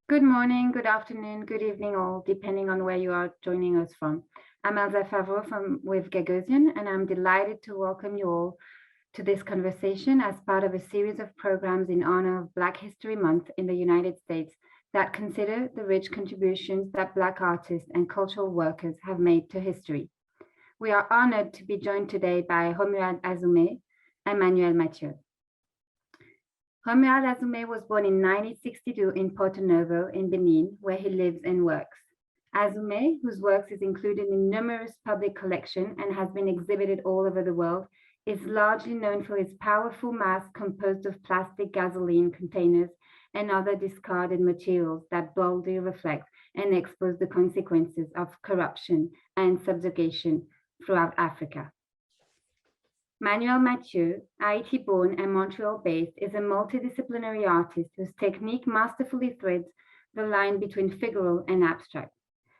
Good morning, good afternoon, good evening, all, depending on where you are joining us from. I'm Elsa Favreau with Gagosian, and I'm delighted to welcome you all to this conversation as part of a series of programs in honor of Black History Month in the United States that consider the rich contributions that Black artists and cultural workers have made to history. We are honored to be joined today by Romuald Azoumé and Manuel Mathieu. Romuald Azoumé was born in 1962 in Porto Novo in Benin, where he lives and works. Azoumé, whose works is included in numerous public collections and has been exhibited all over the world, is largely known for his powerful mask composed of plastic gasoline containers and other discarded materials that boldly reflect and expose the consequences of corruption and subjugation throughout Africa. Manuel Mathieu, Haiti-born and Montreal-based, is a multidisciplinary artist whose technique masterfully threads the line between figural and abstract.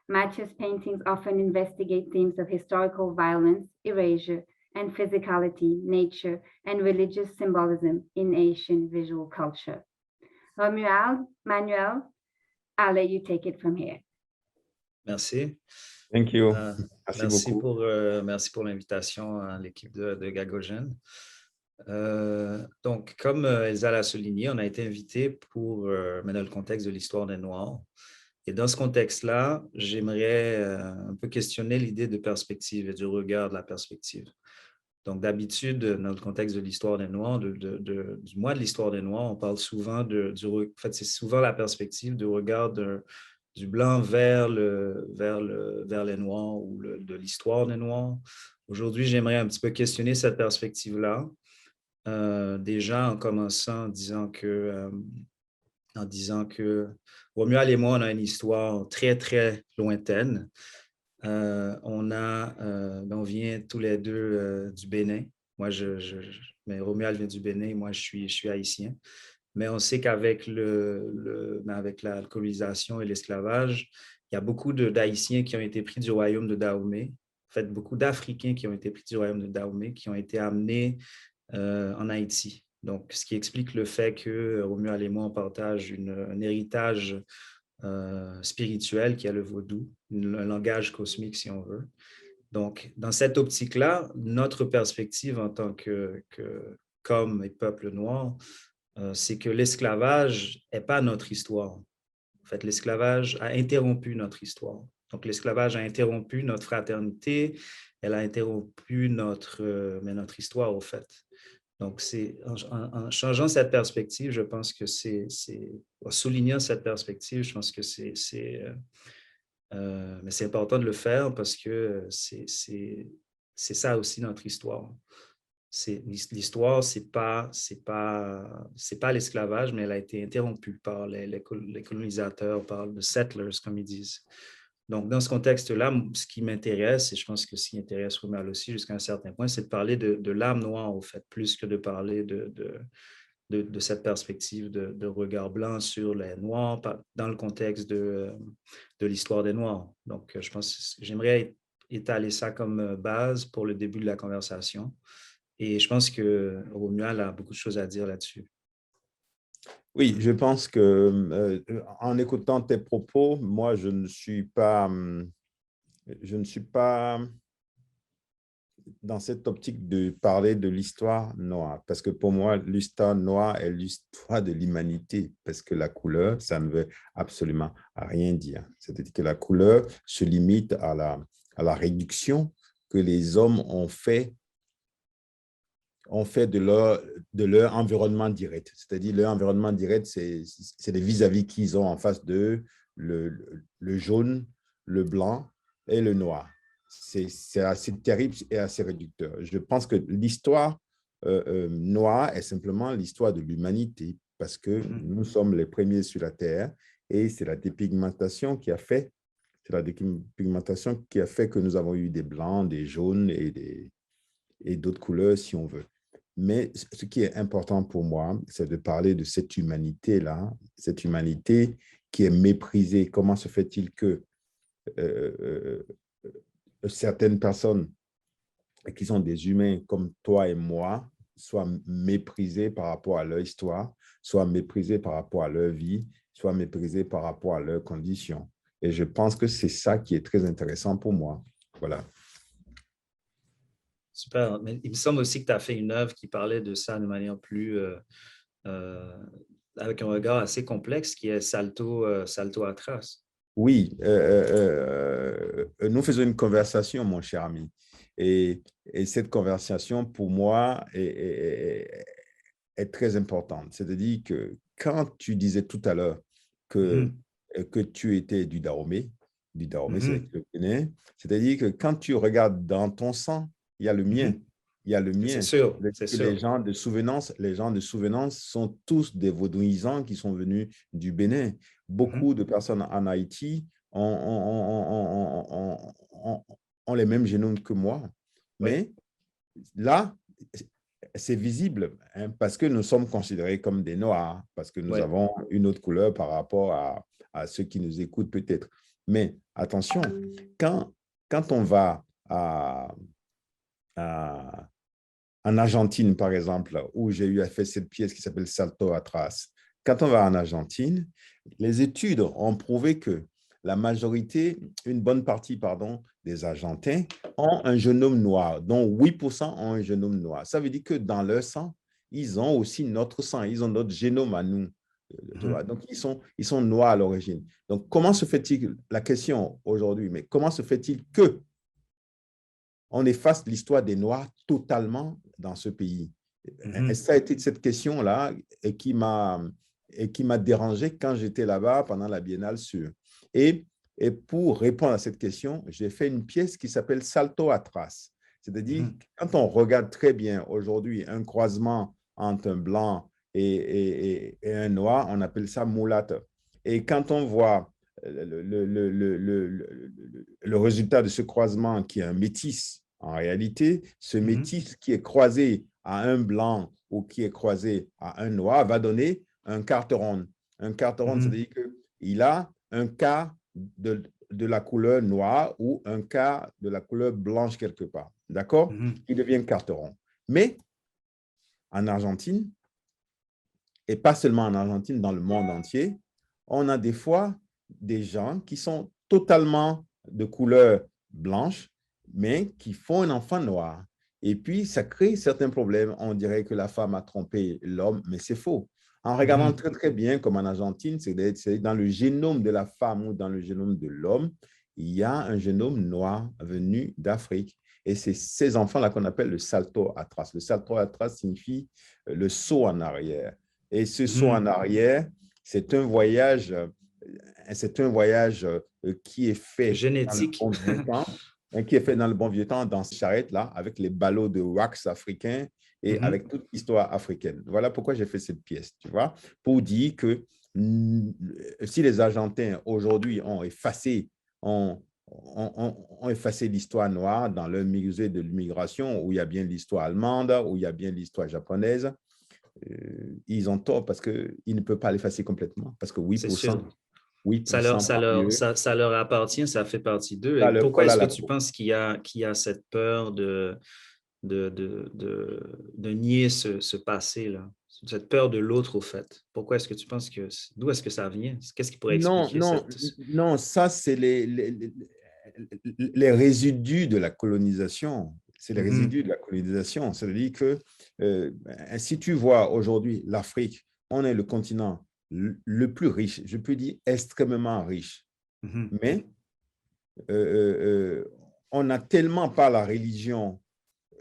Mathieu's paintings often investigate themes of historical violence, erasure, and physicality, nature, and religious symbolism in Haitian visual culture. Romuald, Manuel, I'll let you take it from here. Merci. Thank you. Merci pour l'invitation à l'équipe de Gagosian. Donc, comme Elsa l'a souligné, on a été invité pour mettre dans le contexte de l'histoire des Noirs. Et dans ce contexte-là, j'aimerais un peu questionner l'idée de perspective et du regard de la perspective. Donc, d'habitude, dans le contexte de l'histoire des Noirs, du mois de l'histoire des Noirs, on parle souvent en fait, c'est souvent la perspective du regard du blanc vers les Noirs ou de l'histoire des Noirs. Aujourd'hui, j'aimerais un petit peu questionner cette perspective-là, déjà en commençant en disant que Romuald et moi, on a une histoire très, très lointaine. On vient tous les deux du Bénin. Moi, mais Romuald vient du Bénin, moi, je suis haïtien. Mais on sait qu'avec la colonisation et l'esclavage, il y a beaucoup d'Haïtiens qui ont été pris du royaume de Dahomey. En fait, beaucoup d'Africains qui ont été pris du royaume de Dahomey, qui ont été amenés en Haïti. Donc, ce qui explique le fait que Romuald et moi, on partage un héritage spirituel qui est le vaudou, un langage cosmique, si on veut. Donc, dans cette optique-là, notre perspective en tant qu'hommes et peuple noir, c'est que l'esclavage n'est pas notre histoire. En fait, l'esclavage a interrompu notre histoire. Donc, l'esclavage a interrompu notre fraternité, elle a interrompu notre histoire, au fait. Donc, en changeant cette perspective, je pense que en soulignant cette perspective, je pense que mais c'est important de le faire parce que c'est ça aussi notre histoire. L'histoire, c'est pas l'esclavage, mais elle a été interrompue par les colonisateurs, par les settlers, comme ils disent. Donc, dans ce contexte-là, ce qui m'intéresse, et je pense que ce qui intéresse Romuald aussi jusqu'à un certain point, c'est de parler de l'âme noire, au fait, plus que de parler de cette perspective de regard blanc sur les Noirs dans le contexte de l'histoire des Noirs. Donc, je pense que j'aimerais étaler ça comme base pour le début de la conversation. Et je pense que Romuald a beaucoup de choses à dire là-dessus. Oui, je pense que en écoutant tes propos, moi, je ne suis pas dans cette optique de parler de l'histoire noire, parce que pour moi, l'histoire noire est l'histoire de l'humanité, parce que la couleur, ça ne veut absolument rien dire. C'est-à-dire que la couleur se limite à la réduction que les hommes ont fait de leur environnement direct. C'est-à-dire leur environnement direct, c'est les vis-à-vis qu'ils ont en face d'eux, le jaune, le blanc et le noir. C'est assez terrible et assez réducteur. Je pense que l'histoire noire est simplement l'histoire de l'humanité parce que nous sommes les premiers sur la Terre et c'est la dépigmentation qui a fait que nous avons eu des blancs, des jaunes et d'autres couleurs si on veut. Mais ce qui est important pour moi, c'est de parler de cette humanité-là, cette humanité qui est méprisée. Comment se fait-il que certaines personnes qui sont des humains comme toi et moi soient méprisées par rapport à leur histoire, soient méprisées par rapport à leur vie, soient méprisés par rapport à leurs conditions. Et je pense que c'est ça qui est très intéressant pour moi. Voilà. Super. Mais il me semble aussi que tu as fait une œuvre qui parlait de ça de manière plus, avec un regard assez complexe, qui est Salto Atras. Oui, nous faisons une conversation, mon cher ami. Et cette conversation, pour moi, est très importante. C'est-à-dire que quand tu disais tout à l'heure que, que tu étais du Dahomey, c'est le Bénin, c'est-à-dire que quand tu regardes dans ton sang, il y a le mien. Il y a le C'est mien. sûr, c'est sûr. Les gens de souvenance sont tous des vaudouisants qui sont venus du Bénin. Beaucoup de personnes en Haïti ont les mêmes génomes que moi. Oui. Mais là, c'est visible hein, parce que nous sommes considérés comme des Noirs, parce que nous Oui. avons une autre couleur par rapport à ceux qui nous écoutent peut-être. Mais attention, quand on va en Argentine, par exemple, où j'ai eu à faire cette pièce qui s'appelle Salto Atras, quand on va en Argentine, les études ont prouvé que la majorité, une bonne partie, pardon, des Argentins ont un génome noir, dont 8% ont un génome noir. Ça veut dire que dans leur sang, ils ont aussi notre sang, ils ont notre génome à nous. Tu vois? Donc, ils sont noirs à l'origine. Donc, comment se fait-il, la question aujourd'hui, mais comment se fait-il que on efface l'histoire des Noirs totalement dans ce pays? Et ça a été cette question-là qui m'a dérangé quand j'étais là-bas pendant la Biennale Sur. Et pour répondre à cette question, j'ai fait une pièce qui s'appelle Salto Atras. C'est-à-dire, quand on regarde très bien aujourd'hui un croisement entre un blanc et un noir, on appelle ça mulâtre. Et quand on voit le résultat de ce croisement qui est un métis, en réalité, ce métis qui est croisé à un blanc ou qui est croisé à un noir va donner un quarte ronde. Un quarte ronde, c'est-à-dire qu'il a un quart de la couleur noire ou un quart de la couleur blanche quelque part. D'accord? Il devient quarte ronde. Mais en Argentine, et pas seulement en Argentine, dans le monde entier, on a des fois des gens qui sont totalement de couleur blanche, mais qui font un enfant noir. Et puis, ça crée certains problèmes. On dirait que la femme a trompé l'homme, mais c'est faux. En regardant très, très bien, comme en Argentine, c'est dans le génome de la femme ou dans le génome de l'homme, il y a un génome noir venu d'Afrique. Et c'est ces enfants-là qu'on appelle le salto atras. Le salto atras signifie le saut en arrière. Et ce saut en arrière, c'est un voyage qui est fait génétique. dans le bon vieux temps, qui est fait dans le bon vieux temps dans cette charrette-là, avec les ballots de wax africains et avec toute l'histoire africaine. Voilà pourquoi j'ai fait cette pièce, tu vois, pour dire que si les Argentins aujourd'hui ont effacé l'histoire noire dans leur musée de l'immigration, où il y a bien l'histoire allemande, où il y a bien l'histoire japonaise, ils ont tort parce qu'ils ne peuvent pas l'effacer complètement. Parce que 8%, 8% ça leur appartient, ça fait partie d'eux. Et pourquoi est-ce que tu penses qu'il y a cette peur de nier ce passé-là? Cette peur de l'autre, au fait. Pourquoi est-ce que tu penses que... D'où est-ce que ça vient? Qu'est-ce qui pourrait expliquer Non, ça, c'est les résidus de la colonisation. C'est les résidus de la colonisation. C'est-à-dire que si tu vois aujourd'hui l'Afrique, on est le continent le plus riche, je peux dire extrêmement riche. Mais on n'a tellement pas la religion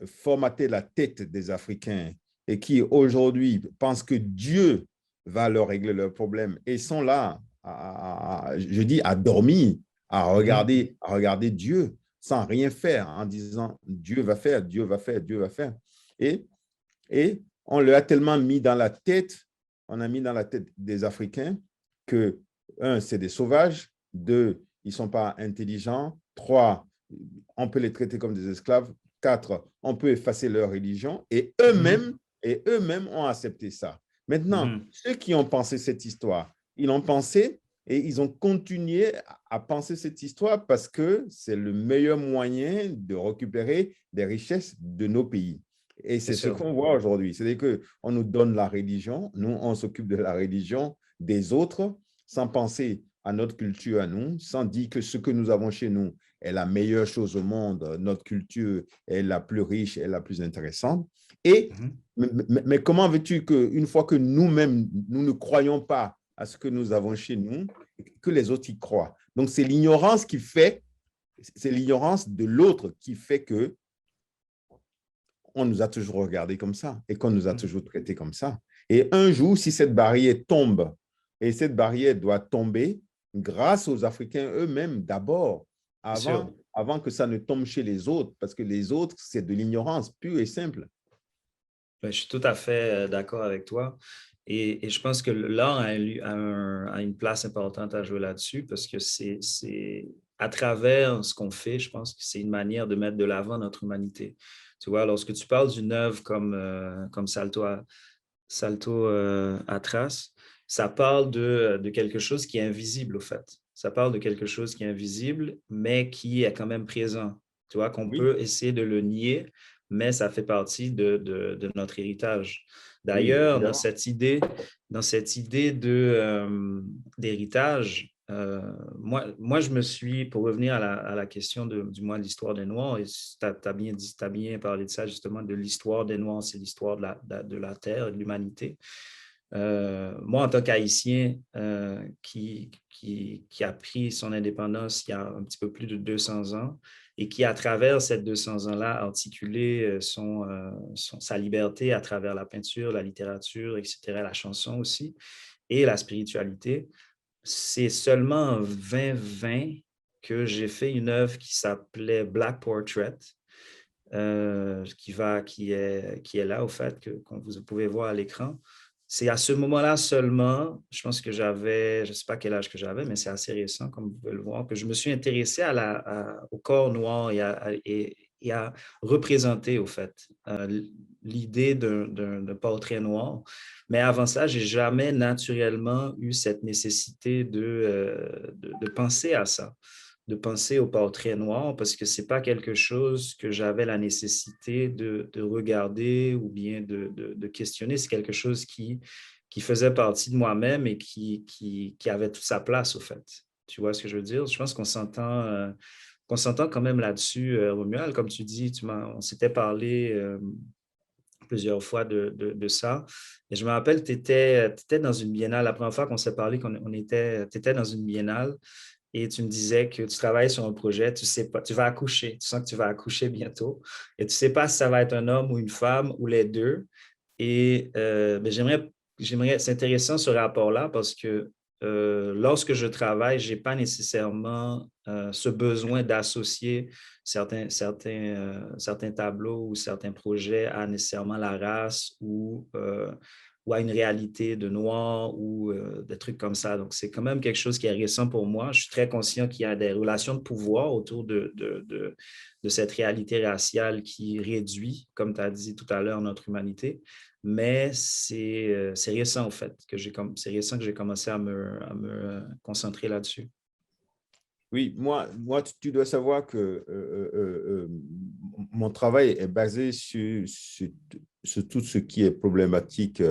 formaté la tête des Africains et qui aujourd'hui pensent que Dieu va leur régler leurs problèmes et sont là, je dis, à dormir, à regarder Dieu sans rien faire en disant Dieu va faire, Dieu va faire, Dieu va faire. Et on leur a tellement mis dans la tête, on a mis dans la tête des Africains que, un, c'est des sauvages, deux, ils ne sont pas intelligents, trois, on peut les traiter comme des esclaves, 4, on peut effacer leur religion et eux-mêmes ont accepté ça. Maintenant, ceux qui ont pensé cette histoire, ils l'ont pensé et ils ont continué à penser cette histoire parce que c'est le meilleur moyen de récupérer des richesses de nos pays. Et c'est ce qu'on voit aujourd'hui. C'est-à-dire qu'on nous donne la religion, nous, on s'occupe de la religion des autres sans penser à notre culture à nous, sans dire que ce que nous avons chez nous est la meilleure chose au monde, notre culture est la plus riche et la plus intéressante. Et, mais comment veux-tu qu'une fois que nous-mêmes, nous ne croyons pas à ce que nous avons chez nous, que les autres y croient? Donc, c'est l'ignorance qui fait, c'est l'ignorance de l'autre qui fait que on nous a toujours regardé comme ça et qu'on nous a toujours traité comme ça. Et un jour, si cette barrière tombe, et cette barrière doit tomber grâce aux Africains eux-mêmes d'abord, avant que ça ne tombe chez les autres, parce que les autres, c'est de l'ignorance pure et simple. Ben, je suis tout à fait d'accord avec toi. Et je pense que l'art a une place importante à jouer là-dessus parce que c'est à travers ce qu'on fait, je pense que c'est une manière de mettre de l'avant notre humanité. Tu vois, lorsque tu parles d'une œuvre comme Salto Atras, ça parle de quelque chose qui est invisible, au fait. Ça parle de quelque chose qui est invisible, mais qui est quand même présent. Tu vois, qu'on peut essayer de le nier, mais ça fait partie de notre héritage. D'ailleurs, dans cette idée d'héritage, moi, je me suis, pour revenir à la question du moins de l'histoire des Noirs, et tu as bien parlé de ça, justement, de l'histoire des Noirs, c'est l'histoire de la Terre, de l'humanité. Moi, en tant qu'Haïtien qui a pris son indépendance il y a un petit peu plus de 200 ans et qui, à travers ces 200 ans-là, a articulé sa liberté à travers la peinture, la littérature, etc., la chanson aussi, et la spiritualité, c'est seulement en 2020 que j'ai fait une œuvre qui s'appelait Black Portrait, qui est là, au fait, que vous pouvez voir à l'écran. C'est à ce moment-là seulement, je pense que j'avais, je ne sais pas quel âge que j'avais, mais c'est assez récent, comme vous pouvez le voir, que je me suis intéressé au corps noir et à représenter, au fait, l'idée d'un portrait noir. Mais avant ça, je n'ai jamais naturellement eu cette nécessité de penser à ça, de penser au portrait noir, parce que ce n'est pas quelque chose que j'avais la nécessité de regarder ou bien de questionner. C'est quelque chose qui faisait partie de moi-même et qui avait toute sa place, au fait. Tu vois ce que je veux dire? Je pense qu'on s'entend quand même là-dessus, Romuald. Comme tu dis, on s'était parlé plusieurs fois de ça. Et je me rappelle, tu étais dans une biennale. La première fois qu'on s'est parlé, tu étais dans une biennale. Et tu me disais que tu travailles sur un projet, tu sais pas, tu vas accoucher, tu sens que tu vas accoucher bientôt, et tu sais pas si ça va être un homme ou une femme ou les deux. Et ben, c'est intéressant ce rapport-là parce que lorsque je travaille, j'ai pas nécessairement ce besoin d'associer certains tableaux ou certains projets à nécessairement la race ou à une réalité de noir ou des trucs comme ça. Donc, c'est quand même quelque chose qui est récent pour moi. Je suis très conscient qu'il y a des relations de pouvoir autour de cette réalité raciale qui réduit, comme tu as dit tout à l'heure, notre humanité. Mais c'est récent, en fait, c'est récent que j'ai commencé à me concentrer là-dessus. Oui, moi, tu dois savoir que mon travail est basé sur tout ce qui est problématique,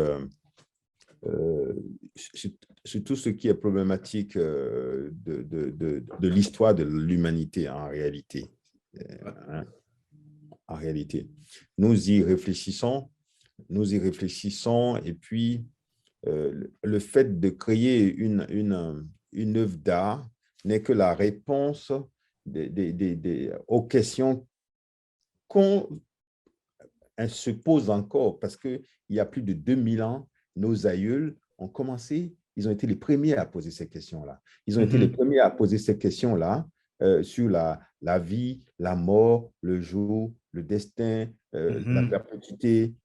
sur tout ce qui est problématique de l'histoire de l'humanité en réalité. En réalité, nous y réfléchissons, et puis le fait de créer une œuvre d'art n'est que la réponse aux questions qu'on se pose encore, parce qu'il y a plus de 2000 ans, nos aïeuls ont commencé, ils ont été les premiers à poser ces questions-là. Ils ont été les premiers à poser ces questions-là sur la vie, la mort, le jour, le destin, la perpétuité,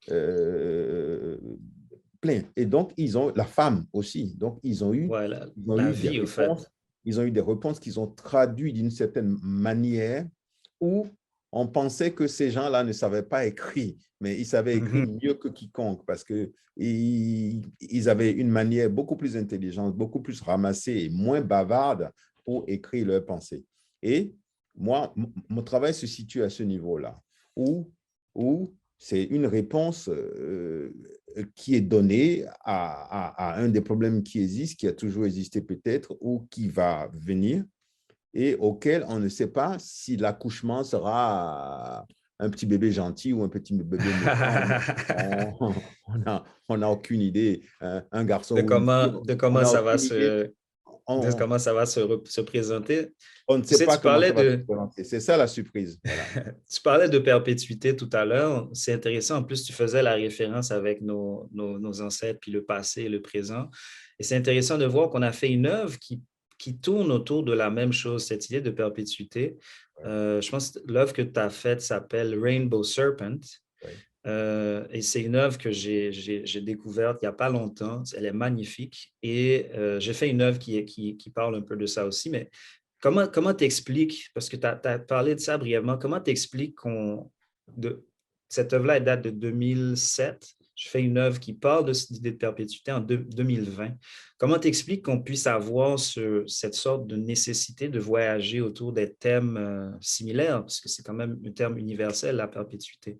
plein. Et donc, ils ont la femme aussi. Donc, ils ont eu, la vie, des réponses. Ils ont eu des réponses qu'ils ont traduites d'une certaine manière où on pensait que ces gens-là ne savaient pas écrire, mais ils savaient écrire mieux que quiconque parce qu'ils avaient une manière beaucoup plus intelligente, beaucoup plus ramassée et moins bavarde pour écrire leurs pensées. Et moi, mon travail se situe à ce niveau-là, où c'est une réponse qui est donnée à un des problèmes qui existent, qui a toujours existé peut-être, ou qui va venir, et auquel on ne sait pas si l'accouchement sera un petit bébé gentil ou un petit bébé méchant. On n'a aucune idée, un garçon ou une fille, de on comment n'a ça va aucune idée. de comment ça va se présenter. On ne Tu sait sais, pas comment ça va se présenter. C'est ça la surprise. Voilà. tu parlais de perpétuité tout à l'heure. C'est intéressant. En plus, tu faisais la référence avec nos ancêtres, puis le passé et le présent. Et c'est intéressant de voir qu'on a fait une œuvre qui tourne autour de la même chose, cette idée de perpétuité. Je pense que l'œuvre que tu as faite s'appelle Rainbow Serpent. Oui. Et c'est une œuvre que j'ai découverte il n'y a pas longtemps. Elle est magnifique. Et j'ai fait une œuvre qui parle un peu de ça aussi. Mais comment t'expliques, parce que tu as parlé de ça brièvement, comment t'expliques cette œuvre-là, elle date de 2007. Je fais une œuvre qui parle de cette idée de perpétuité en 2020. Comment t'expliques qu'on puisse avoir cette sorte de nécessité de voyager autour des thèmes similaires, parce que c'est quand même un terme universel, la perpétuité?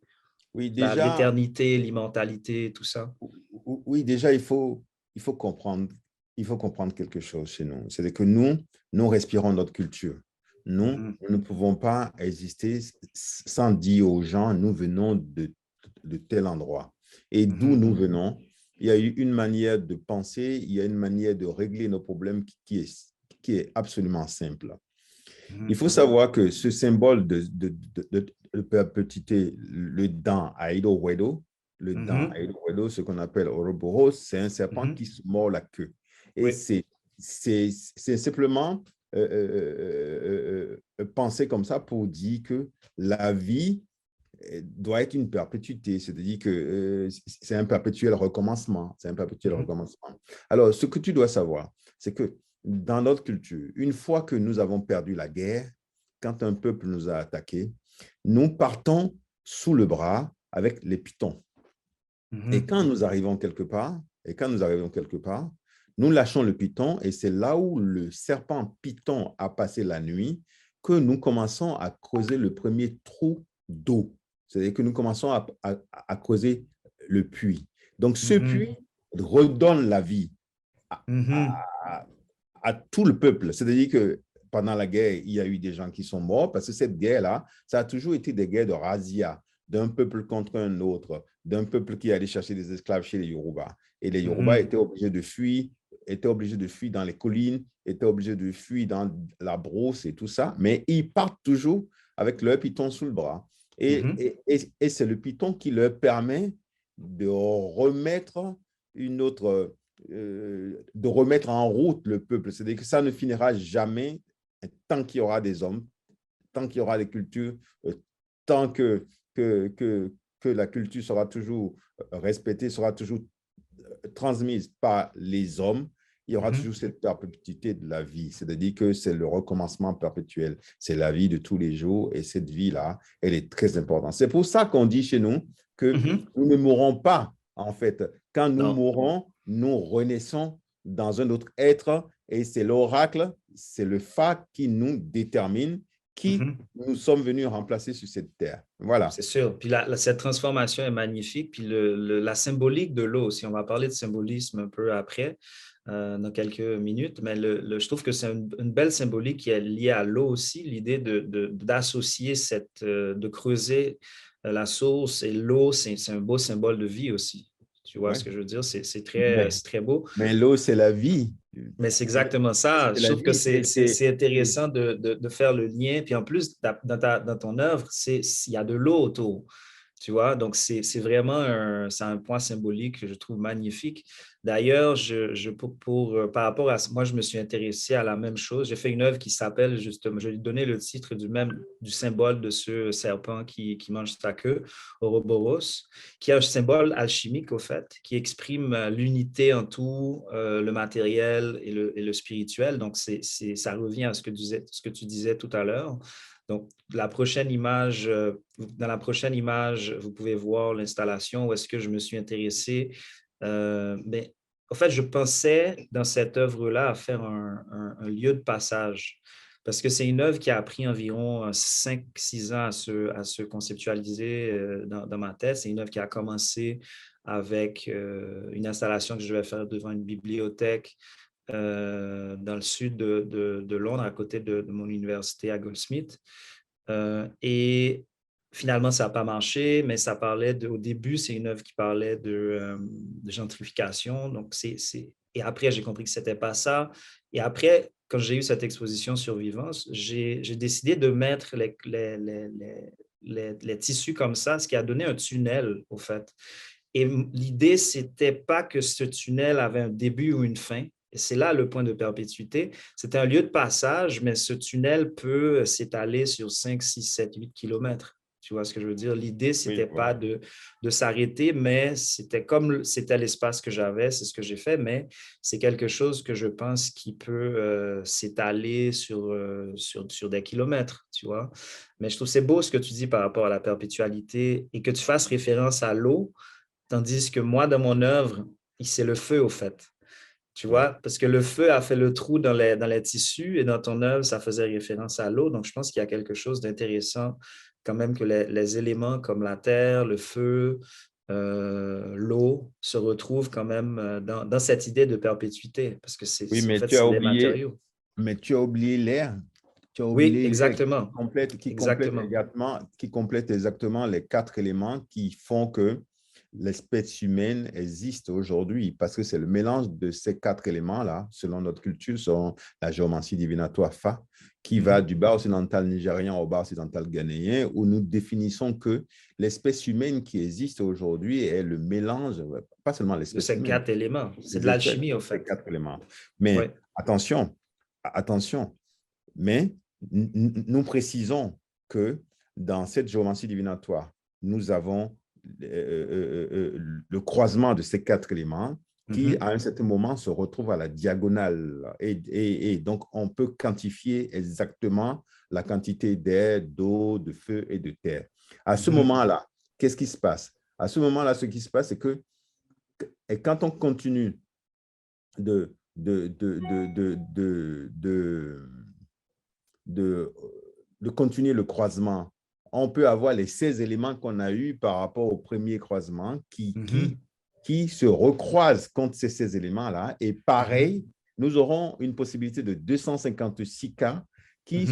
Oui, déjà, L'éternité, l'immortalité, tout ça. oui, déjà, il faut comprendre quelque chose chez nous. C'est que nous respirons notre culture. Nous ne pouvons pas exister sans dire aux gens, nous venons de tel endroit. Et d'où nous venons, il y a eu une manière de penser, il y a une manière de régler nos problèmes qui est absolument simple. Il faut savoir que ce symbole de perpétuité, le dent à Ido-Wedo, ce qu'on appelle Ouroboros, c'est un serpent qui se mord la queue. Et Oui. c'est simplement penser comme ça pour dire que la vie doit être une perpétuité, c'est-à-dire que c'est un perpétuel recommencement. C'est un perpétuel recommencement. Alors, ce que tu dois savoir, c'est que dans notre culture, une fois que nous avons perdu la guerre, quand un peuple nous a attaqués, nous partons sous le bras avec les pitons. Et quand nous arrivons quelque part, nous lâchons le python et c'est là où le serpent python a passé la nuit que nous commençons à creuser le premier trou d'eau. C'est-à-dire que nous commençons à creuser le puits. Donc, ce puits redonne la vie à tout le peuple. C'est-à-dire que pendant la guerre, il y a eu des gens qui sont morts parce que cette guerre-là, ça a toujours été des guerres de razzia, d'un peuple contre un autre, d'un peuple qui allait chercher des esclaves chez les Yoruba. Et les Yoruba étaient obligés de fuir dans les collines, étaient obligés de fuir dans la brousse et tout ça, mais ils partent toujours avec leur python sous le bras. Et c'est le python qui leur permet de remettre de remettre en route le peuple. C'est-à-dire que ça ne finira jamais tant qu'il y aura des hommes, tant qu'il y aura des cultures, tant que la culture sera toujours respectée, sera toujours transmise par les hommes, il y aura toujours cette perpétuité de la vie. C'est-à-dire que c'est le recommencement perpétuel. C'est la vie de tous les jours et cette vie-là, elle est très importante. C'est pour ça qu'on dit chez nous que nous ne mourrons pas, en fait. Quand nous mourons, nous renaissons dans un autre être et c'est l'oracle, c'est le phare qui nous détermine qui nous sommes venus remplacer sur cette terre. Voilà. C'est sûr. Puis cette transformation est magnifique. Puis la symbolique de l'eau aussi, on va parler de symbolisme un peu après, dans quelques minutes, mais je trouve que c'est une belle symbolique qui est liée à l'eau aussi, l'idée d'associer de creuser la source et l'eau, c'est un beau symbole de vie aussi. Tu vois ce que je veux dire? C'est très beau. Mais l'eau, c'est la vie. Mais c'est exactement ça. Je trouve que c'est intéressant de faire le lien. Puis en plus, dans ton œuvre, il y a de l'eau autour. Tu vois, donc c'est vraiment c'est un point symbolique que je trouve magnifique. D'ailleurs, par rapport à moi, je me suis intéressé à la même chose. J'ai fait une œuvre qui s'appelle justement, je lui ai donné le titre du symbole de ce serpent qui mange sa queue, Ouroboros, qui est un symbole alchimique au fait, qui exprime l'unité en tout, le matériel et le spirituel. Donc, ça revient à ce que tu disais tout à l'heure. Donc, dans la prochaine image, vous pouvez voir l'installation où est-ce que je me suis intéressé. Mais en fait, je pensais dans cette œuvre-là à faire un lieu de passage. parce que c'est une œuvre qui a pris environ 5-6 ans à se conceptualiser dans ma tête. C'est une œuvre qui a commencé avec une installation que je devais faire devant une bibliothèque dans le sud de Londres, à côté de mon université à Goldsmith. Et finalement, ça n'a pas marché, mais ça parlait au début, c'est une œuvre qui parlait de gentrification. Donc, et après, j'ai compris que ce n'était pas ça. Et après, quand j'ai eu cette exposition Survivance, j'ai décidé de mettre les tissus comme ça, ce qui a donné un tunnel, au fait. Et l'idée, c'était pas que ce tunnel avait un début ou une fin. Et c'est là le point de perpétuité. C'est un lieu de passage, mais ce tunnel peut s'étaler sur 5, 6, 7, 8 kilomètres. Tu vois ce que je veux dire? L'idée, c'était pas de s'arrêter, mais c'était comme c'était l'espace que j'avais, c'est ce que j'ai fait, mais c'est quelque chose que je pense qui peut s'étaler sur des kilomètres, tu vois. Mais je trouve c'est beau ce que tu dis par rapport à la perpétualité et que tu fasses référence à l'eau. Tandis que moi, dans mon œuvre, c'est le feu, au fait. Tu vois, parce que le feu a fait le trou dans les tissus et dans ton œuvre, ça faisait référence à l'eau. Donc, je pense qu'il y a quelque chose d'intéressant quand même que les éléments comme la terre, le feu, l'eau se retrouvent quand même dans cette idée de perpétuité parce que Oui, en mais fait, c'est les matériaux. tu as oublié l'air. Tu as Oui, oublié l'air exactement. Exactement. qui complète exactement les 4 éléments qui font que l'espèce humaine existe aujourd'hui, parce que c'est le mélange de ces 4 éléments-là, selon notre culture, selon la géomancie divinatoire Fa, qui va du bas occidental nigérian au bas occidental ghanéen, où nous définissons que l'espèce humaine qui existe aujourd'hui est le mélange, pas seulement De l'espèce ces humaine, 4 éléments. C'est de les espèces, l'alchimie, au ces fait. 4 éléments. Oui. Mais attention, mais nous précisons que dans cette géomancie divinatoire, nous avons le croisement de ces 4 éléments qui, à un certain moment, se retrouvent à la diagonale. Et donc, on peut quantifier exactement la quantité d'air, d'eau, de feu et de terre. À ce moment-là, qu'est-ce qui se passe? À ce moment-là, ce qui se passe, c'est que et quand on continue de, de, de, de, de, de, de, de continuer le croisement, on peut avoir les 16 éléments qu'on a eus par rapport au premier croisement qui se recroisent contre ces 16 éléments-là. Et pareil, nous aurons une possibilité de 256 cas qui,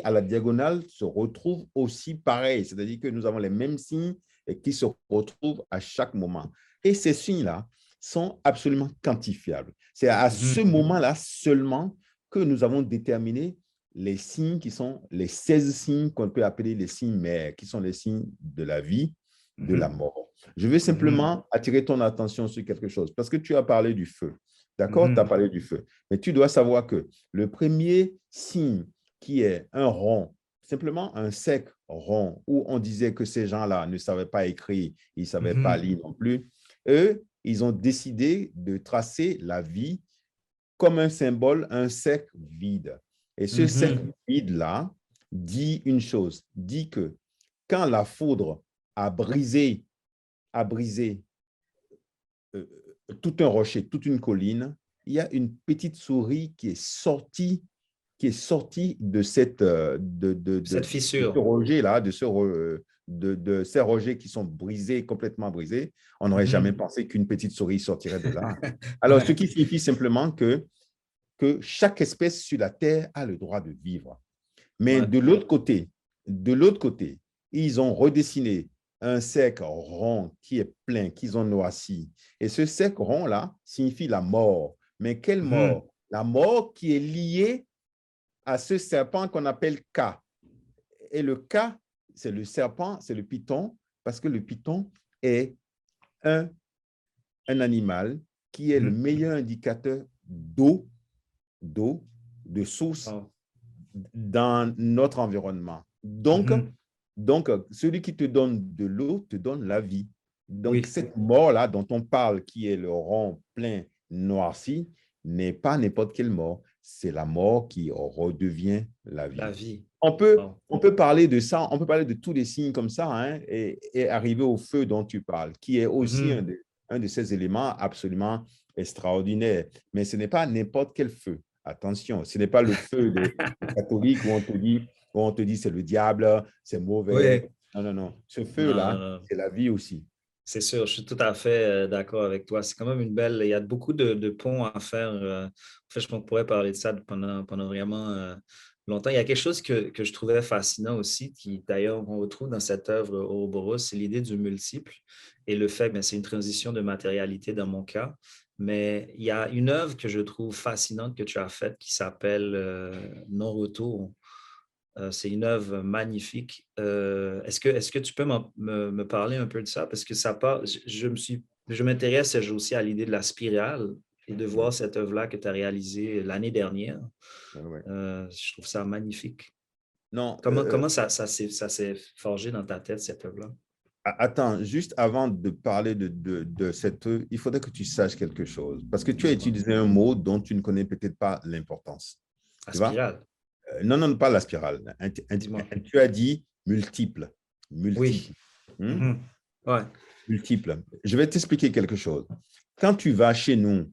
à la diagonale, se retrouvent aussi pareil. C'est-à-dire que nous avons les mêmes signes et qui se retrouvent à chaque moment. Et ces signes-là sont absolument quantifiables. C'est à ce moment-là seulement que nous avons déterminé les signes qui sont les 16 signes qu'on peut appeler les signes mères, qui sont les signes de la vie, de la mort. Je veux simplement attirer ton attention sur quelque chose, parce que tu as parlé du feu. D'accord? Tu as parlé du feu. Mais tu dois savoir que le premier signe qui est un rond, simplement un sec rond, où on disait que ces gens-là ne savaient pas écrire, ils ne savaient pas lire non plus, eux, ils ont décidé de tracer la vie comme un symbole, un sec vide. Et ce sec vide-là dit une chose, dit que quand la foudre a brisé tout un rocher, toute une colline, il y a une petite souris qui est sortie de cette fissure. ce rocher-là, de ces rojets qui sont brisés, complètement brisés. On n'aurait jamais pensé qu'une petite souris sortirait de là. Alors, ce qui signifie simplement que chaque espèce sur la Terre a le droit de vivre. Mais de l'autre côté, ils ont redessiné un cercle rond qui est plein, qu'ils ont noirci. Et ce cercle rond-là signifie la mort. Mais quelle mort? La mort qui est liée à ce serpent qu'on appelle K. Et le K, c'est le serpent, c'est le python, parce que le python est un animal qui est le meilleur indicateur d'eau, de source dans notre environnement. Donc, celui qui te donne de l'eau te donne la vie. Donc, cette mort-là dont on parle, qui est le rond plein noirci, n'est pas n'importe quelle mort. C'est la mort qui redevient la vie. La vie. On peut parler de ça, on peut parler de tous les signes comme ça, hein, et arriver au feu dont tu parles, qui est aussi un de ces éléments absolument extraordinaires. Mais ce n'est pas n'importe quel feu. Attention, ce n'est pas le feu des catholiques où on te dit c'est le diable, c'est mauvais. Oui, Non, non, non. Ce non, feu-là, non, non. c'est la vie aussi. C'est sûr, je suis tout à fait d'accord avec toi. C'est quand même une belle. Il y a beaucoup de ponts à faire. En fait, je pense qu'on pourrait parler de ça pendant vraiment longtemps. Il y a quelque chose que je trouvais fascinant aussi, qui d'ailleurs on retrouve dans cette œuvre Ouroboros, c'est l'idée du multiple et le fait que c'est une transition de matérialité dans mon cas. Mais il y a une œuvre que je trouve fascinante que tu as faite qui s'appelle Non-Retour. C'est une œuvre magnifique. Est-ce que tu peux me parler un peu de ça? Parce que ça part, je m'intéresse ces jours-ci à l'idée de la spirale et de Ouais, voir cette œuvre-là que tu as réalisée l'année dernière. ouais, ouais. Je trouve ça magnifique. Non, Comment ça s'est forgé dans ta tête, cette œuvre-là? attends, juste avant de parler de cette œuvre, il faudrait que tu saches quelque chose. Parce que tu as Dis-moi. utilisé un mot dont tu ne connais peut-être pas l'importance. La Tu vois? spirale, Non, non, pas la spirale. dis-moi. Tu as dit multiple. Oui. Multiple. Hmm? Mhm. Ouais. Multiple. Je vais t'expliquer quelque chose. Quand tu vas chez nous,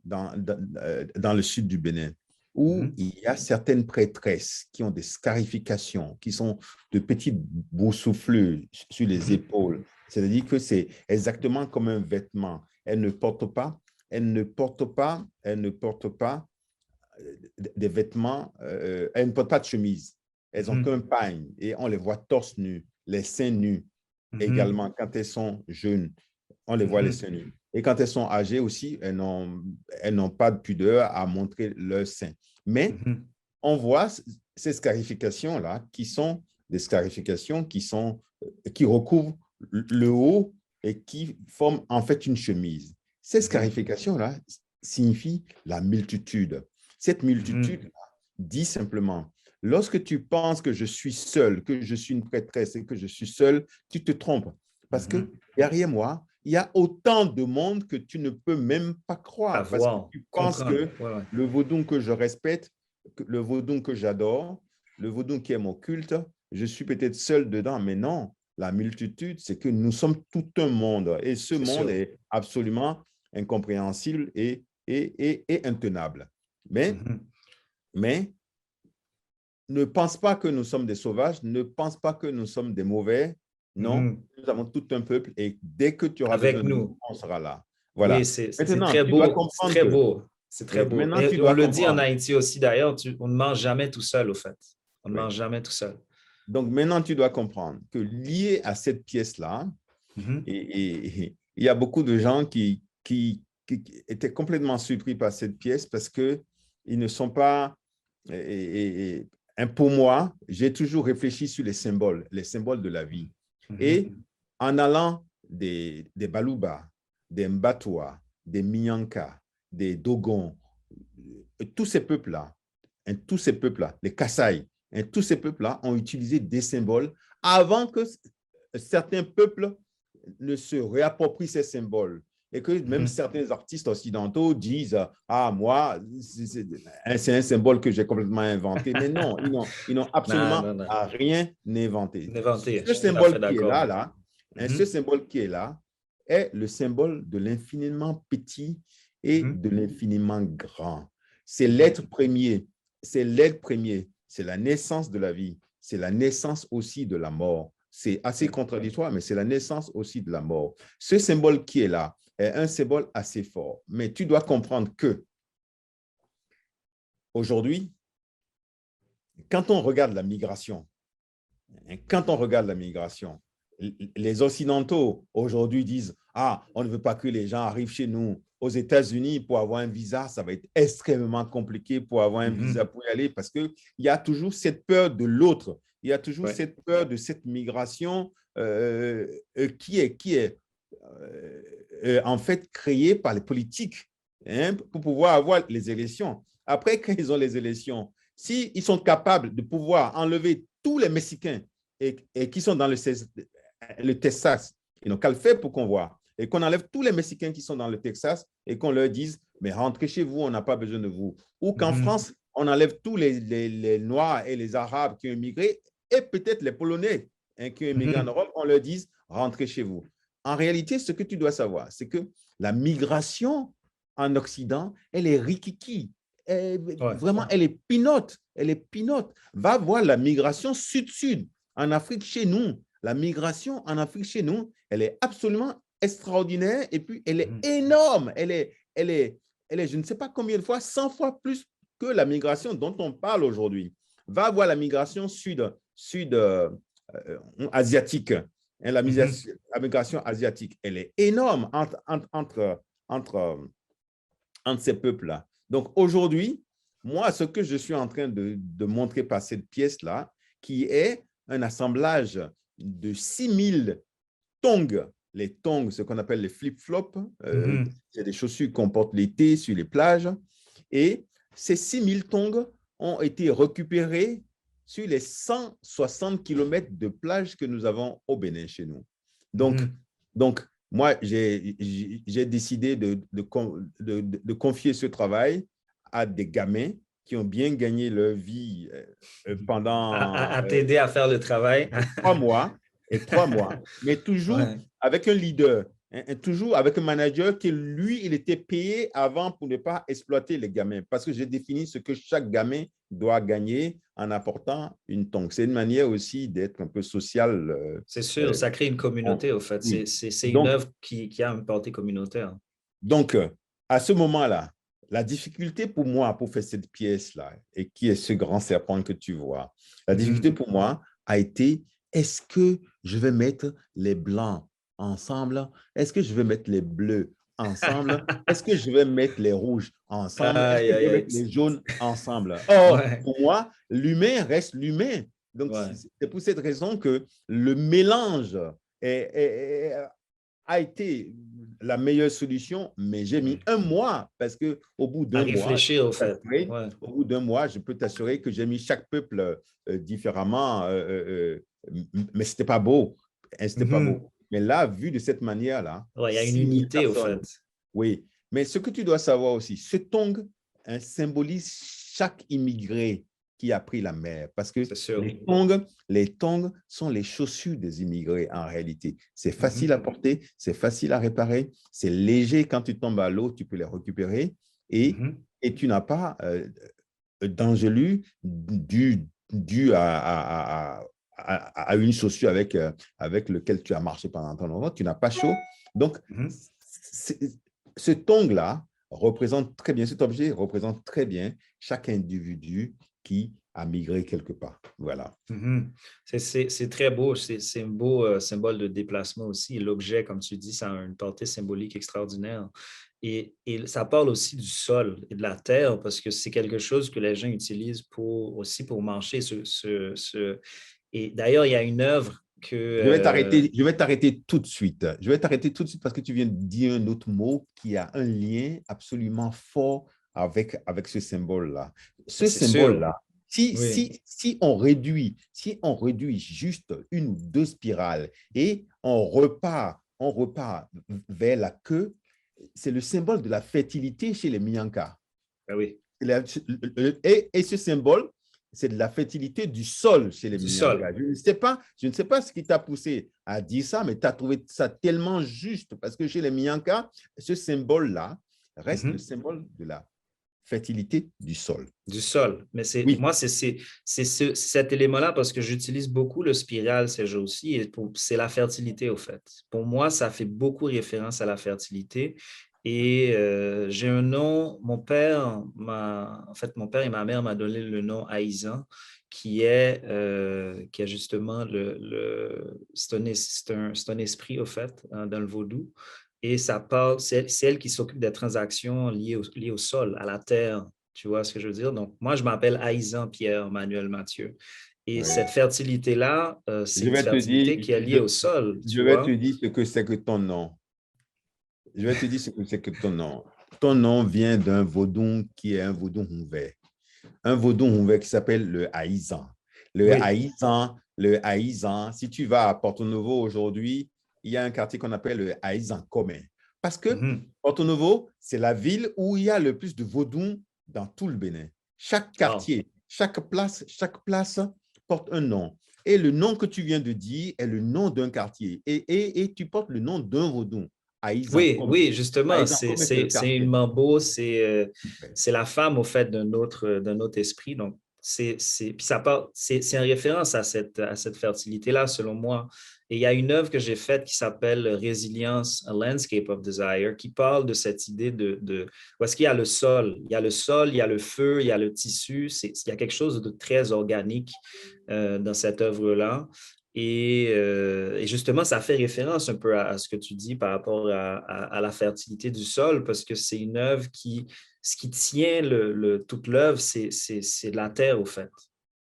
dans le sud du Bénin, où Mhm. il y a certaines prêtresses qui ont des scarifications, qui sont de petites boursouflures sur les Mhm. épaules, c'est-à-dire que c'est exactement comme un vêtement. Elles ne portent pas des vêtements, elles ne portent pas de chemise. Elles ont Mhm. qu'un pagne et on les voit torse nu, les seins nus Mhm. également. Quand elles sont jeunes, on les voit les Mhm. seins nus. Et quand elles sont âgées aussi, elles n'ont pas de pudeur à montrer leurs seins. Mais Mhm. on voit ces scarifications-là qui sont des scarifications qui recouvrent le haut et qui forment en fait une chemise. Ces Mhm. scarifications-là signifient la multitude. Cette Mhm. multitude dit simplement, lorsque tu penses que je suis seul, que je suis une prêtresse et que je suis seul, tu te trompes. Parce que Mhm. derrière moi, il y a autant de monde que tu ne peux même pas À croire. Parce que voir, tu penses comprendre. que Ouais, ouais. le vaudou que je respecte, le vaudou que j'adore, le vaudou qui est mon culte, je suis peut-être seul dedans, mais non. La multitude, c'est que nous sommes tout un monde et ce C'est monde sûr. est absolument incompréhensible et intenable. Mais, Mhm. mais ne pense pas que nous sommes des sauvages, ne pense pas que nous sommes des mauvais. Non, Mhm. nous avons tout un peuple et dès que tu auras besoin Avec de nous, nous. on sera là. Oui, Voilà. c'est Maintenant, très tu dois beau. C'est comprendre très que, beau. C'est très oui, beau. maintenant, tu Et on dois le dit en comprendre. Haïti aussi, d'ailleurs, on ne mange jamais tout seul, au fait. On ne Oui. mange jamais tout seul. Donc maintenant, tu dois comprendre que lié à cette pièce-là, Mhm. et il y a beaucoup de gens qui étaient complètement surpris par cette pièce parce qu'ils ne sont pas. Pour moi, j'ai toujours réfléchi sur les symboles de la vie. Et Mhm. en allant des Baluba, des Mbatoa, des Minyanka, des Dogons, tous ces peuples-là, les Kassai, tous ces peuples-là ont utilisé des symboles avant que certains peuples ne se réapproprient ces symboles et que même Mhm. certains artistes occidentaux disent ah moi c'est un symbole que j'ai complètement inventé, mais non, ils n'ont Non, absolument non, non. rien inventé. Inventé. Je Ce suis tout à fait symbole qui est d'accord. là, ce Mhm. symbole qui est là est le symbole de l'infiniment petit et Mhm. de l'infiniment grand. C'est Mhm. l'être premier, c'est l'être premier, c'est la naissance de la vie, c'est la naissance aussi de la mort. C'est assez Oui. contradictoire, mais c'est la naissance aussi de la mort. Ce symbole qui est là est un symbole assez fort, mais tu dois comprendre que aujourd'hui, quand on regarde la migration, quand on regarde la migration, les Occidentaux aujourd'hui disent ah, on ne veut pas que les gens arrivent chez nous. Aux États-Unis, pour avoir un visa, ça va être extrêmement compliqué pour avoir un visa Mhm. pour y aller parce qu'il y a toujours cette peur de l'autre. Il y a toujours Ouais. cette peur de cette migration qui est en fait créée par les politiques pour pouvoir avoir les élections. Après, quand ils ont les élections, s'ils sont capables de pouvoir enlever tous les Mexicains et qui sont dans le Texas, ils n'ont qu'à le faire pour qu'on voit. Et qu'on enlève tous les Mexicains qui sont dans le Texas et qu'on leur dise, mais rentrez chez vous, on n'a pas besoin de vous. Ou qu'en Mhm. France, on enlève tous les Noirs et les Arabes qui ont immigré et peut-être les Polonais qui ont immigré en Mhm. Europe, on leur dise, rentrez chez vous. En réalité, ce que tu dois savoir, c'est que la migration en Occident, elle est rikiki. vraiment, elle est pinote. Elle est pinote. Va voir la migration sud-sud en Afrique chez nous. La migration en Afrique chez nous, elle est absolument extraordinaire et puis elle est énorme. Elle est, je ne sais pas combien de fois, 100 fois plus que la migration dont on parle aujourd'hui. Va voir la migration asiatique. La migration asiatique, elle est énorme entre ces peuples-là. Donc aujourd'hui, moi, ce que je suis en train de montrer par cette pièce-là, qui est un assemblage de 6000 tongs. Les tongs, ce qu'on appelle les flip-flops, c'est des chaussures qu'on porte l'été sur les plages. Et ces 6000 tongs ont été récupérés sur les 160 km de plage que nous avons au Bénin chez nous. Donc moi, j'ai décidé de confier ce travail à des gamins qui ont bien gagné leur vie pendant… À t'aider à faire le travail. 3 mois, mais toujours avec un leader, toujours avec un manager qui, lui, il était payé avant pour ne pas exploiter les gamins, parce que j'ai défini ce que chaque gamin doit gagner en apportant une tongue. C'est une manière aussi d'être un peu social. C'est sûr, ça crée une communauté, au fait. Oui. C'est une œuvre qui a une portée communautaire. Donc, à ce moment-là, la difficulté pour moi, pour faire cette pièce-là, et qui est ce grand serpent que tu vois, la difficulté pour moi a été, est-ce que je vais mettre les blancs ensemble? Est-ce que je vais mettre les bleus ensemble? Est-ce que je vais mettre les rouges ensemble? Est-ce que je vais mettre les jaunes ensemble? Or, pour moi, l'humain reste l'humain. Donc, c'est pour cette raison que le mélange a été la meilleure solution, mais j'ai mis 1 mois parce qu'au bout d'1 mois, réfléchir, au fait. Au bout d'1 mois, je peux t'assurer que j'ai mis chaque peuple différemment, mais ce n'était pas beau. C'était pas beau. Mais là, vu de cette manière-là… Il y a une unité, au fait. Oui, mais ce que tu dois savoir aussi, ce tong symbolise chaque immigré qui a pris la mer, parce que les tongs sont les chaussures des immigrés en réalité. C'est facile à porter, c'est facile à réparer, c'est léger quand tu tombes à l'eau, tu peux les récupérer et tu n'as pas d'engelure dû à une chaussure avec lequel tu as marché pendant ton longtemps, tu n'as pas chaud. Donc, ce tong-là représente très bien, cet objet représente très bien chaque individu qui a migré quelque part. Voilà. C'est très beau. C'est un beau symbole de déplacement aussi. L'objet, comme tu dis, ça a une portée symbolique extraordinaire. Et ça parle aussi du sol et de la terre, parce que c'est quelque chose que les gens utilisent aussi pour marcher. Et d'ailleurs, il y a une œuvre que… Je vais t'arrêter tout de suite. Je vais t'arrêter tout de suite parce que tu viens de dire un autre mot qui a un lien absolument fort avec ce symbole-là. Ce symbole-là, si on réduit juste 1 ou 2 spirales et on repart vers la queue, c'est le symbole de la fertilité chez les Mianka. Oui. Et ce symbole, c'est de la fertilité du sol chez les Mianka. Je ne sais pas ce qui t'a poussé à dire ça, mais tu as trouvé ça tellement juste parce que chez les Mianka, ce symbole-là reste le symbole de la fertilité du sol. Du sol. Mais moi, c'est cet élément-là parce que j'utilise beaucoup le spiral ces jours-ci et c'est la fertilité, au fait. Pour moi, ça fait beaucoup référence à la fertilité. Et j'ai un nom, mon père et ma mère m'ont donné le nom Aïzan, qui est justement c'est un esprit, au fait, dans le vaudou. Et ça parle, c'est elle qui s'occupe des transactions liées au sol, à la terre. Tu vois ce que je veux dire? Donc, moi, je m'appelle Aïzan Pierre Manuel Mathieu. Et cette fertilité-là, c'est une fertilité qui est liée au sol. Je vais te dire ce que c'est que ton nom. Je vais te dire ce que c'est que ton nom. Ton nom vient d'un vaudou qui est un vaudou ouvert. Un vaudou ouvert qui s'appelle le Aïzan. Le Aïzan, si tu vas à Porto-Novo aujourd'hui, il y a un quartier qu'on appelle le Aïzan commun. Parce que Porto-Novo, c'est la ville où il y a le plus de vaudou dans tout le Bénin. Chaque quartier, chaque place porte un nom. Et le nom que tu viens de dire est le nom d'un quartier. Et tu portes le nom d'un vaudou. Aïzan, Oui, comme, oui, justement, Aïzan, comme est-ce que le c'est une quartier? mambo, Ouais. c'est la femme au fait d'un autre esprit. Donc, puis ça part, c'est en référence à cette fertilité-là, selon moi. Et il y a une œuvre que j'ai faite qui s'appelle Résilience, a Landscape of Desire, qui parle de cette idée où est-ce qu'il y a le sol. Il y a le sol, il y a le feu, il y a le tissu. Il y a quelque chose de très organique dans cette œuvre-là. Et justement, ça fait référence un peu à ce que tu dis par rapport à la fertilité du sol, parce que c'est une œuvre ce qui tient toute l'œuvre, c'est de la terre, au fait.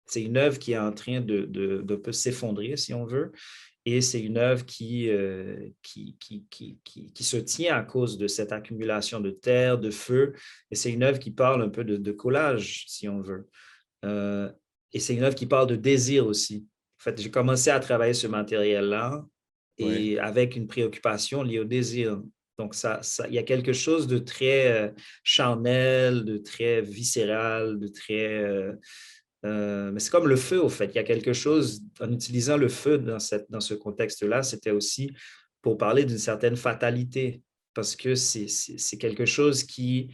C'est une œuvre qui est en train de peu s'effondrer, si on veut, et c'est une œuvre qui se tient à cause de cette accumulation de terre, de feu, et c'est une œuvre qui parle un peu de collage, si on veut. Euh, et c'est une œuvre qui parle de désir aussi. En fait, j'ai commencé à travailler ce matériel-là Ouais. et avec une préoccupation liée au désir. Donc, il y a quelque chose de très charnel, de très viscéral, de très... mais c'est comme le feu, au fait. Il y a quelque chose, en utilisant le feu dans ce contexte-là, c'était aussi pour parler d'une certaine fatalité, parce que c'est quelque chose qui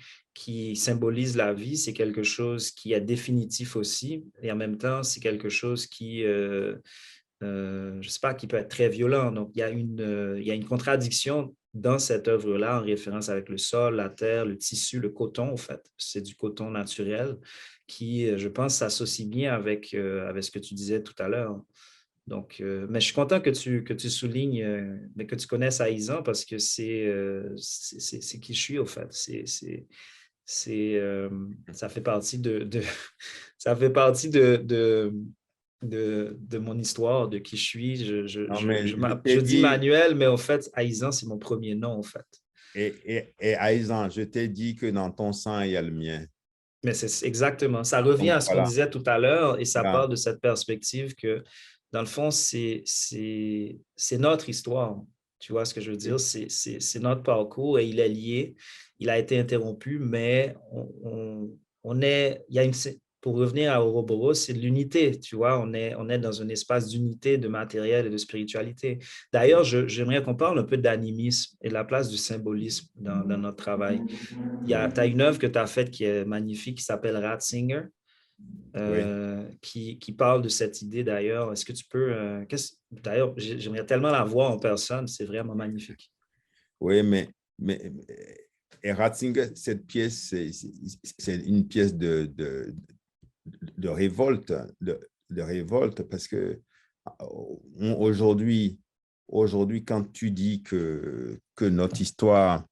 symbolise la vie, c'est quelque chose qui est définitif aussi, et en même temps, c'est quelque chose je ne sais pas, qui peut être très violent. Donc, il y a une contradiction dans cette œuvre-là en référence avec le sol, la terre, le tissu, le coton, en fait. C'est du coton naturel qui, je pense, s'associe bien avec ce que tu disais tout à l'heure. Donc, mais je suis content que tu soulignes, mais que tu connaisses Aïzan parce que c'est qui je suis, au fait. Ça fait partie ça fait partie de mon histoire, de qui je suis. Non, mais je Je t'ai dis dit, Manuel, mais en fait, Aïzan, c'est mon premier nom, en fait. et Aïzan, je t'ai dit que dans ton sang, il y a le mien. Mais c'est exactement, ça revient Donc, à ce qu'on voilà. disait tout à l'heure et ça Là. part de cette perspective que, dans le fond, c'est notre histoire. Tu vois ce que je veux dire? C'est notre parcours et il est lié. Il a été interrompu, mais il y a pour revenir à Ouroboros, c'est de l'unité, tu vois, on est dans un espace d'unité, de matériel et de spiritualité. D'ailleurs, j'aimerais qu'on parle un peu d'animisme et de la place du symbolisme dans notre travail. Tu as une œuvre que tu as faite qui est magnifique, qui s'appelle Ratzinger, Oui, qui parle de cette idée d'ailleurs. Est-ce que tu peux... d'ailleurs, j'aimerais tellement la voir en personne, c'est vraiment magnifique. oui, mais et Ratzinger, cette pièce, c'est une pièce de révolte, de révolte, parce que aujourd'hui, quand tu dis que notre histoire,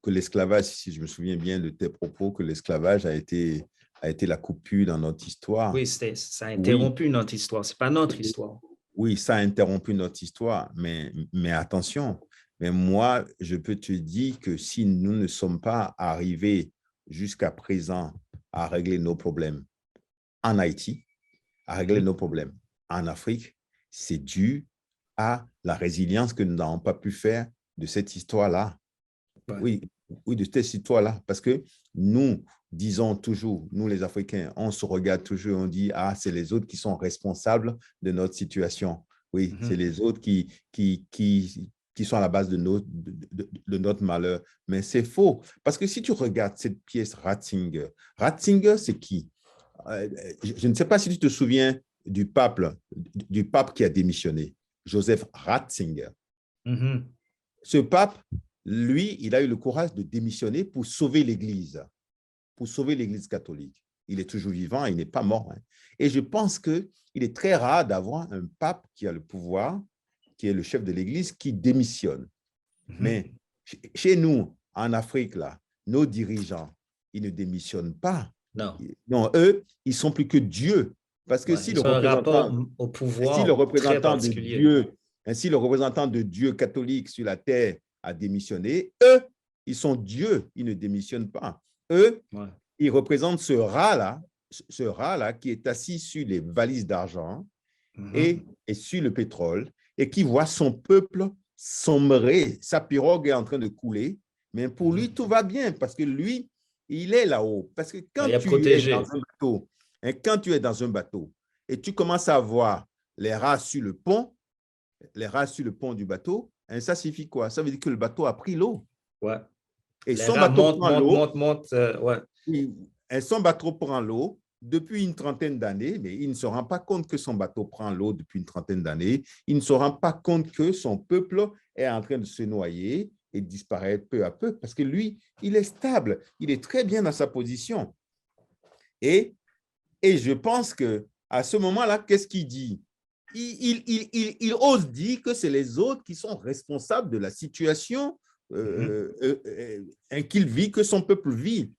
que l'esclavage, si je me souviens bien de tes propos, que l'esclavage a été la coupure dans notre histoire, Oui, ça a oui, interrompu notre histoire. C'est pas notre histoire. oui, ça a interrompu notre histoire, mais attention, mais moi, je peux te dire que si nous ne sommes pas arrivés jusqu'à présent à régler nos problèmes en Haïti, à régler Mhm. nos problèmes en Afrique, c'est dû à la résilience que nous n'avons pas pu faire de cette histoire-là. Ouais. Oui, oui, de cette histoire-là. Parce que nous disons toujours, nous les Africains, on se regarde toujours, on dit, ah, c'est les autres qui sont responsables de notre situation. Oui, c'est Mhm. les autres qui sont à la base de notre malheur. Mais c'est faux. Parce que si tu regardes cette pièce Ratzinger, Ratzinger, c'est qui? Je ne sais pas si tu te souviens du pape qui a démissionné, Joseph Ratzinger. Mhm. Ce pape, lui, il a eu le courage de démissionner pour sauver l'Église catholique. Il est toujours vivant, il n'est pas mort. Hein. Et je pense qu'il est très rare d'avoir un pape qui a le pouvoir, qui est le chef de l'Église, qui démissionne. Mhm. Mais chez nous, en Afrique, là, nos dirigeants, ils ne démissionnent pas. Non. Non, eux, ils sont plus que Dieu. Parce que Ouais. Ils ont un rapport au si le pouvoir très représentant de particulier. Dieu, ainsi le représentant de Dieu catholique sur la terre a démissionné, eux, ils sont Dieu, ils ne démissionnent pas. Eux, Ouais. ils représentent ce rat-là qui est assis sur les valises d'argent Mhm. et sur le pétrole et qui voit son peuple sombrer. Sa pirogue est en train de couler, mais pour lui, Mhm. tout va bien parce que lui, il est là-haut. Parce que Ouais, quand il est tu es dans protégé. un bateau, hein, quand tu es dans un bateau et tu commences à voir les rats sur le pont du bateau, Hein, ça signifie quoi? Ça veut dire que le bateau a pris l'eau. Ouais. Et Les son rames bateau montent, prend montent, l'eau. montent, montent. Ouais. Et son bateau prend l'eau depuis une trentaine d'années, mais il ne se rend pas compte que son bateau prend l'eau depuis une trentaine d'années. Il ne se rend pas compte que son peuple est en train de se noyer et disparaître peu à peu, parce que lui, il est stable, il est très bien dans sa position. Et, et je pense qu'à ce moment-là, qu'est-ce qu'il dit? Il ose dire que c'est les autres qui sont responsables de la situation qu'il vit, que son peuple vit.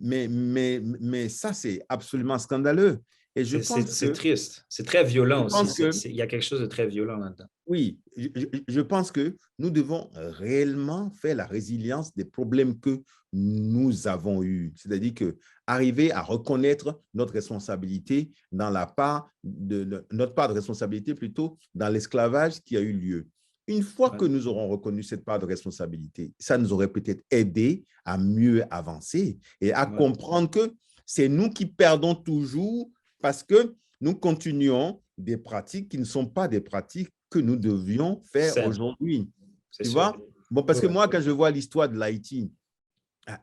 Mais ça, c'est absolument scandaleux. Et C'est triste. C'est très violent je aussi. pense que Il y a quelque chose de très violent là-dedans. oui, je pense que nous devons réellement faire la résilience des problèmes que nous avons eus. C'est-à-dire que arriver à reconnaître notre responsabilité dans notre part de responsabilité plutôt dans l'esclavage qui a eu lieu. Une fois Ouais. que nous aurons reconnu cette part de responsabilité, ça nous aurait peut-être aidé à mieux avancer et à comprendre que c'est nous qui perdons toujours parce que nous continuons des pratiques qui ne sont pas des pratiques que nous devions faire aujourd'hui. C'est Tu sûr. vois? Bon, parce que Ouais. moi, quand je vois l'histoire de l'Haïti,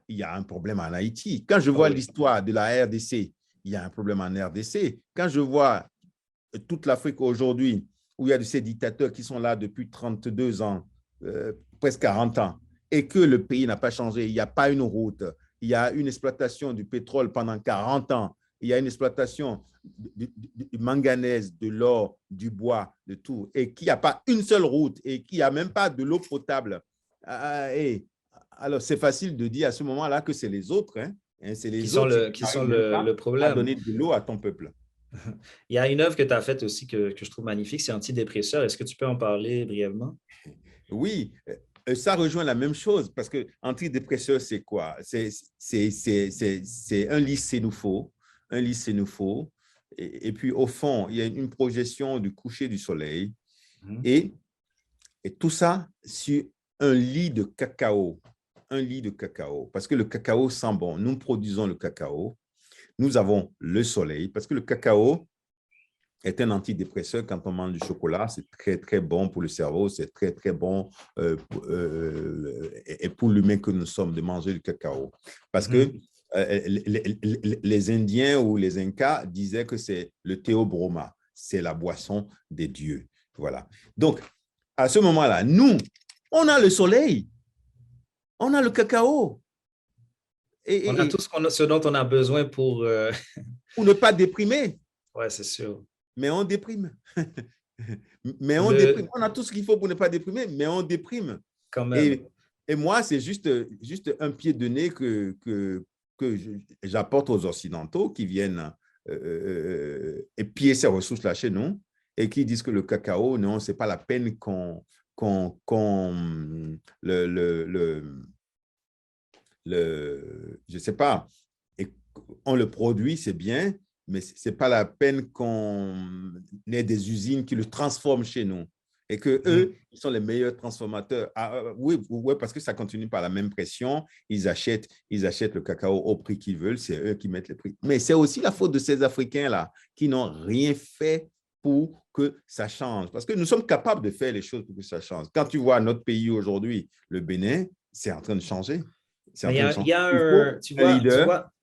il y a un problème en Haïti. Quand je vois l'histoire de la RDC, il y a un problème en RDC. Quand je vois toute l'Afrique aujourd'hui, où il y a de ces dictateurs qui sont là depuis 32 ans, presque 40 ans, et que le pays n'a pas changé, il n'y a pas une route, il y a une exploitation du pétrole pendant 40 ans, il y a une exploitation du manganèse, de l'or, du bois, de tout, et qu'il n'y a pas une seule route et qu'il n'y a même pas de l'eau potable. Alors, c'est facile de dire à ce moment-là que c'est les autres, hein, c'est les autres qui sont n'arrivent même pas le à problème. donner de l'eau à ton peuple. Il y a une œuvre que tu as faite aussi que je trouve magnifique, c'est Antidépresseur. Est-ce que tu peux en parler brièvement? Oui, ça rejoint la même chose parce que antidépresseur, c'est quoi? C'est un lycénophore, un lycénophore. Et puis, au fond, il y a une projection du coucher du soleil et tout ça sur un lit de cacao. Un lit de cacao parce que le cacao sent bon. Nous produisons le cacao. Nous avons le soleil parce que le cacao est un antidépresseur. Quand on mange du chocolat, c'est très, très bon pour le cerveau, c'est très, très bon et pour l'humain que nous sommes de manger du cacao. Parce que les Indiens ou les Incas disaient que c'est le théobroma, c'est la boisson des dieux. Voilà. Donc, à ce moment-là, nous, on a le soleil, on a le cacao. On a tout ce dont on a besoin pour ne pas déprimer. Oui, c'est sûr. Mais on déprime. Mais on déprime. On a tout ce qu'il faut pour ne pas déprimer, mais on déprime. Quand même. Et moi, c'est juste un pied de nez que j'apporte aux Occidentaux qui viennent épier ces ressources-là chez nous et qui disent que le cacao, non, ce n'est pas la peine je ne sais pas, et on le produit, c'est bien, mais ce n'est pas la peine qu'on ait des usines qui le transforment chez nous. Et qu'eux, ils sont les meilleurs transformateurs. Oui, parce que ça continue par la même pression. Ils achètent le cacao au prix qu'ils veulent. C'est eux qui mettent le prix. Mais c'est aussi la faute de ces Africains-là qui n'ont rien fait pour que ça change. Parce que nous sommes capables de faire les choses pour que ça change. Quand tu vois notre pays aujourd'hui, le Bénin, c'est en train de changer.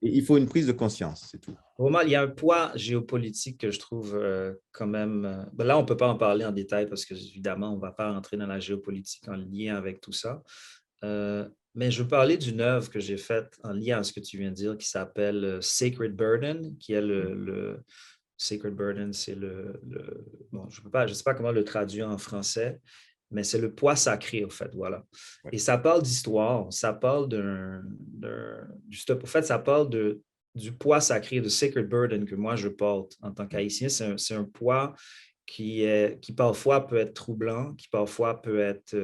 Il faut une prise de conscience, c'est tout. Vraiment, il y a un poids géopolitique que je trouve quand même... là, on ne peut pas en parler en détail parce qu'évidemment, on ne va pas rentrer dans la géopolitique en lien avec tout ça. Mais je veux parler d'une œuvre que j'ai faite en lien à ce que tu viens de dire qui s'appelle Sacred Burden, qui est le Sacred Burden, c'est bon, je ne sais pas comment le traduire en français, mais c'est le poids sacré, en fait, voilà. Ouais. Et ça parle d'histoire, ça parle ça parle du poids sacré, de Sacred Burden que moi je porte en tant qu'Haïtien. C'est un poids qui parfois peut être troublant, qui parfois peut être...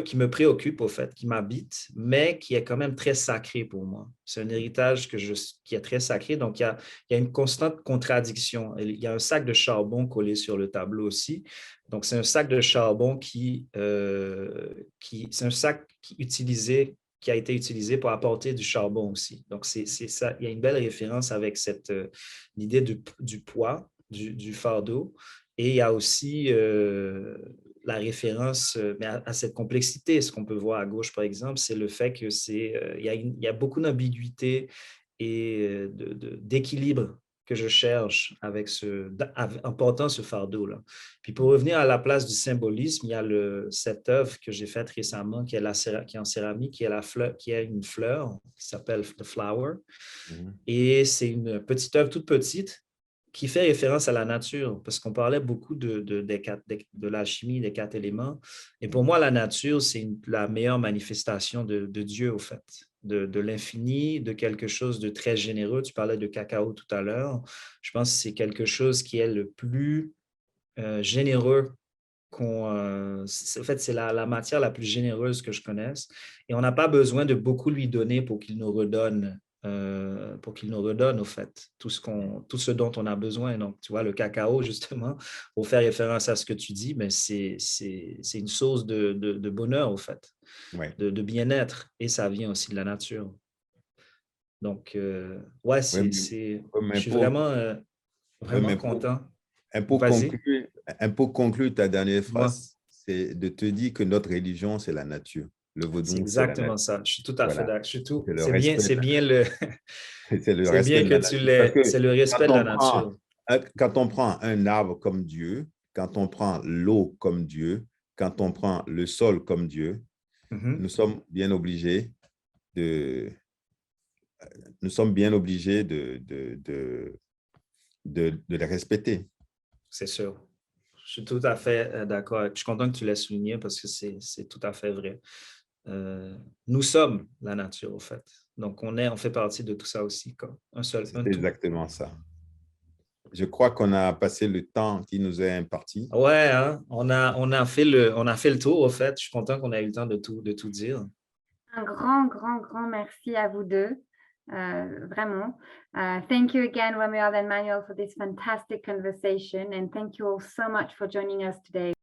qui me préoccupe, au fait, qui m'habite, mais qui est quand même très sacré pour moi. C'est un héritage qui est très sacré, donc il y a une constante contradiction. Il y a un sac de charbon collé sur le tableau aussi. Donc, c'est un sac de charbon c'est un sac qui a été utilisé pour apporter du charbon aussi. Donc, c'est ça. Il y a une belle référence avec l'idée du poids, du fardeau. Et il y a aussi la référence mais à cette complexité. Ce qu'on peut voir à gauche, par exemple, c'est le fait que il y a beaucoup d'ambiguïté et d'équilibre que je cherche en portant ce fardeau-là. Puis pour revenir à la place du symbolisme, il y a cette œuvre que j'ai faite récemment qui est en céramique, qui est une fleur qui s'appelle The Flower. Et c'est une petite œuvre toute petite qui fait référence à la nature, parce qu'on parlait beaucoup de l'alchimie, des 4 éléments. Et pour moi, la nature, c'est la meilleure manifestation de Dieu, au fait, de l'infini, de quelque chose de très généreux. Tu parlais de cacao tout à l'heure. Je pense que c'est quelque chose qui est le plus généreux en fait, c'est la matière la plus généreuse que je connaisse. Et on n'a pas besoin de beaucoup lui donner pour qu'il nous redonne, au fait, tout ce dont on a besoin. Donc, tu vois, le cacao, justement, pour faire référence à ce que tu dis, mais c'est une source de bonheur, au fait, Ouais. de bien-être. Et ça vient aussi de la nature. Donc, ouais, Ouais, je mais suis pour, vraiment content. pour Vas-y, conclure ta dernière dis-moi. phrase, c'est de te dire que notre religion, c'est la nature. Le C'est vaudou, c'est la exactement nature. ça. Je suis tout à fait Voilà. d'accord. C'est le respect de C'est la bien c'est le c'est respect bien de que la nature. Parce c'est que le respect quand de la on prend, nature. quand on prend un arbre comme Dieu, quand on prend l'eau comme Dieu, quand on prend le sol comme Dieu, Mhm. nous sommes bien obligés de, nous sommes bien obligés de les respecter. C'est sûr. Je suis tout à fait d'accord. Je suis content que tu l'aies souligné parce que c'est tout à fait vrai. Nous sommes la nature, au fait. Donc, on fait partie de tout ça aussi, comme un C'est tout. exactement ça. Je crois qu'on a passé le temps qui nous est imparti. Ouais, hein? On a fait le tour, au fait. Je suis content qu'on ait eu le temps de tout dire. Un grand merci à vous deux. Vraiment. Thank you again, Romuald and Manuel, for this fantastic conversation. And thank you all so much for joining us today.